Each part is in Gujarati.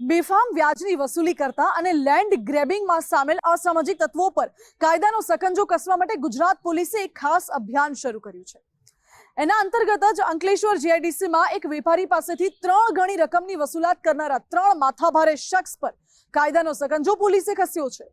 બેફામ વ્યાજની વસૂલી કરતા અને લેન્ડ ગ્રેબિંગમાં સામેલ અસામાજિક તત્વો પર કાયદાનો સકંજો કસવા માટે ગુજરાત પોલીસે એક ખાસ અભિયાન શરૂ કર્યું છે। એના અંતર્ગત જ અંકલેશ્વર જીઆઈડીસીમાં એક વેપારી પાસેથી 3 ગણી રકમની વસૂલાત કરનારા 3 માથાભારે શખ્સ પર કાયદાનો સકંજો પોલીસે કસ્યો છે।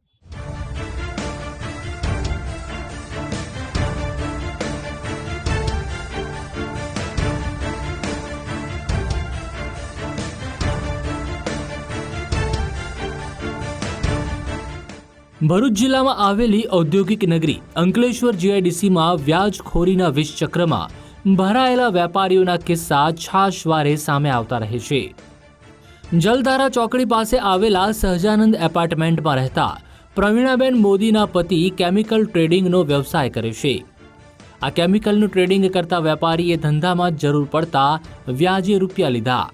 ભરૂચ જિલ્લામાં આવેલી ઔદ્યોગિક નગરી અંકલેશ્વર જીઆઈડીસીમાં વ્યાજખોરીના વિષચક્રમાં ભરાયેલા વેપારીઓના કિસ્સા છાશવારે સામે આવતા રહે છે। જલધારા ચોકડી પાસે આવેલા સહજાનંદ એપાર્ટમેન્ટમાં રહેતા પ્રવીણાબેન મોદીના પતિ કેમિકલ ટ્રેડિંગનો વ્યવસાય કરે છે। આ કેમિકલનું ટ્રેડિંગ કરતા વેપારીએ ધંધામાં જરૂર પડતા વ્યાજે રૂપિયા લીધા।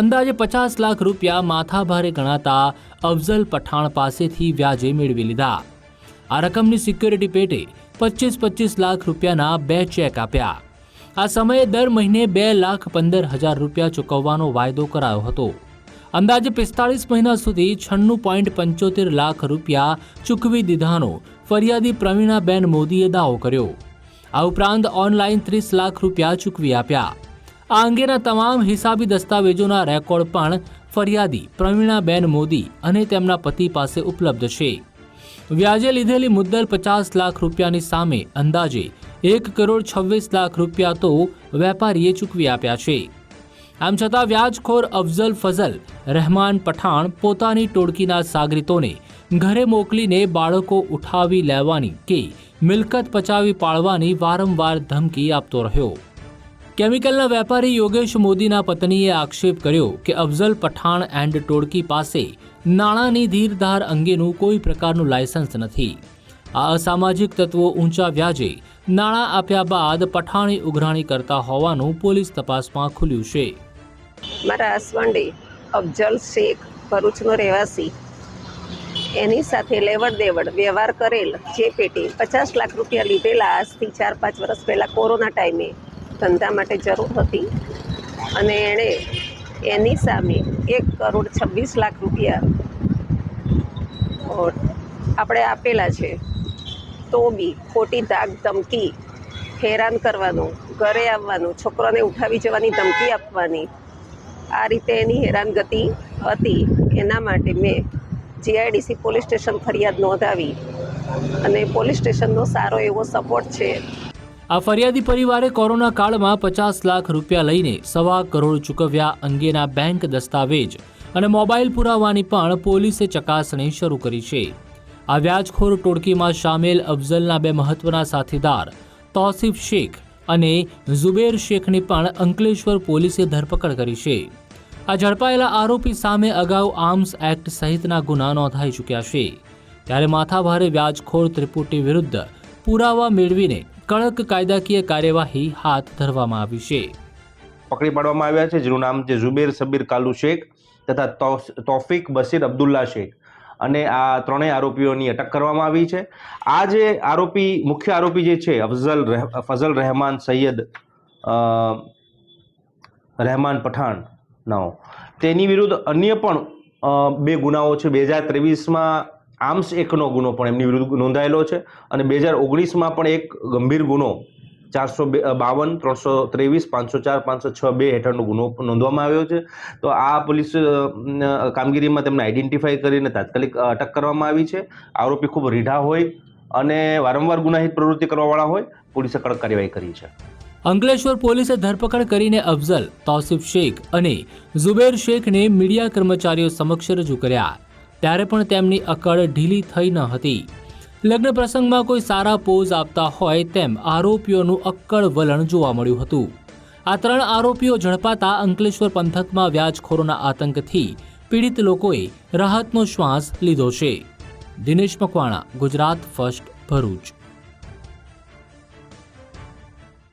અંદાજે 50 લાખ રૂપિયા માથાભારે ગણાતા અફઝલ પઠાણ પાસેથી વ્યાજે મેળવી લીધા। આ રકમની સિક્યોરિટી પેટે 25 લાખ રૂપિયાના 2 ચેક આપ્યા। આ સમયે દર મહિને 2,15,000 રૂપિયા ચૂકવવાનો વાયદો કરાયો હતો। અંદાજે 45 મહિના સુધી 96.75 લાખ રૂપિયા ચૂકવી દીધાનો ફરિયાદી પ્રવીણાબેન મોદીએ દાવો કર્યો। આ ઉપરાંત ઓનલાઈન 30 લાખ રૂપિયા ચૂકવી આપ્યા। આ અંગેના તમામ હિસાબી દસ્તાવેજોના રેકોર્ડ પણ ફરિયાદી પ્રવીણાબેન મોદી અને તેમના પતિ પાસે ઉપલબ્ધ છે। વ્યાજે લીધેલી મુદ્દલ 50 લાખ રૂપિયાની સામે અંદાજે 1,26 લાખ રૂપિયા તો વેપારીએ ચૂકવી આપ્યા છે। આમ છતાં વ્યાજખોર અફઝલ ફઝલ રહેમાન પઠાણ પોતાની ટોળકીના સાગરીતોને ઘરે મોકલીને બાળકો ઉઠાવી લેવાની કે મિલકત પચાવી પાડવાની વારંવાર ધમકી આપતો રહ્યો। કેમિકલના વેપારી યોગેશ મોદીના પત્નીએ આક્ષેપ કર્યો કે અફઝલ પઠાણ એન્ડ ટોળકી પાસે નાણાંની ધીરધાર અંગેનું કોઈ પ્રકારનું લાયસન્સ નથી। આ અસામાજિક તત્વો ઊંચા વ્યાજે નાણાં આપ્યા બાદ પઠાણી ઉઘરાણી કરતા હોવાનું પોલીસ તપાસમાં ખુલ્યું છે। મારા હસબન્ડે અફઝલ શેખ ભરૂચનો રહેવાસી એની સાથે લેવડ દેવડ વ્યવહાર કરેલ જે પેટે 50 લાખ રૂપિયા લીધેલા આજથી 4-5 વર્ષ પહેલાં કોરોના ટાઈમે ધંધા માટે જરૂર હતી અને એણે એની સામે 1,26 લાખ રૂપિયા આપણે આપેલા છે। તો બી ખોટી ધાક ધમકી, હેરાન કરવાનું, ઘરે આવવાનું, છોકરાને ઉઠાવી જવાની ધમકી આપવાની, આ રીતે એની હેરાનગતિ હતી। એના માટે મેં જીઆઈડીસી પોલીસ સ્ટેશન ફરિયાદ નોંધાવી અને પોલીસ સ્ટેશનનો સારો એવો સપોર્ટ છે। આ ફરિયાદી પરિવારે કોરોના કાળમાં 50 લાખ રૂપિયા લઈને 1.25 કરોડ ચૂકવ્યા અંગેના બેંક દસ્તાવેજ અને મોબાઈલ પુરાવાની પણ પોલીસે ચકાસણી શરૂ કરી છે। આ વ્યાજખોર ટોળકીમાં સામેલ અફઝલના 2 મહત્વના સાથીદાર તૌસીફ શેખ અને ઝુબેર શેખની પણ અંકલેશ્વર પોલીસે ધરપકડ કરી છે। આ ઝડપાયેલા આરોપી સામે અગાઉ આર્મ્સ એક્ટ સહિતના ગુના નોંધાઈ ચૂક્યા છે। ત્યારે માથાભારે વ્યાજખોર ત્રિપુટી વિરુદ્ધ પુરાવા મેળવીને કડક કાયદાકીય કાર્યવાહી હાથ ધરવામાં આવી છે। પકડી પાડવામાં આવ્યા છે, જેનું નામ છે ઝુબેર સબીર કાલુ શેખ તથા તૌફીક બશીર અબ્દુલ્લા શેખ, અને આ ત્રણેય આરોપીઓની અટક કરવામાં આવી છે। આ જે મુખ્ય આરોપી જે છે ફઝલ રહેમાન સૈયદ રહેમાન પઠાણનો, તેની વિરુદ્ધ અન્ય પણ 2 ગુનાઓ છે। 2023માં આર્મ્સ એક્ટનો ગુનો પણ એમની વિરુદ્ધ નોંધાયેલો છે અને 2019માં પણ એક ગંભીર ગુનો 452, 323, 504, 506 હેઠળનો ગુનો નોંધવામાં આવ્યો છે। તો આ પોલીસ કામગીરીમાં તેમને આઈડેન્ટિફાઈ કરીને તાત્કાલિક અટક કરવામાં આવી છે। આરોપી ખૂબ રીઢા હોય અને વારંવાર ગુનાહિત પ્રવૃત્તિ કરવાવાળા હોય, પોલીસે કડક કાર્યવાહી કરી છે। અંકલેશ્વર પોલીસે ધરપકડ કરીને અફઝલ, તૌસીફ શેખ અને ઝુબેર શેખને મીડિયા કર્મચારીઓ સમક્ષ રજૂ કર્યા। ત્યારે પણ તેમની અકડ ઢીલી થઈ ન હતી। લગ્ન પ્રસંગમાં કોઈ સારા પોઝ આપતા હોય તેમ આરોપીઓનું અક્કડ વલણ જોવા મળ્યું હતું। આ 3 આરોપીઓ ઝડપાતા અંકલેશ્વર પંથકમાં વ્યાજખોરોના આતંકથી પીડિત લોકોએ રાહતનો શ્વાસ લીધો છે। દિનેશ મકવાણા, ગુજરાત ફર્સ્ટ, ભરૂચ।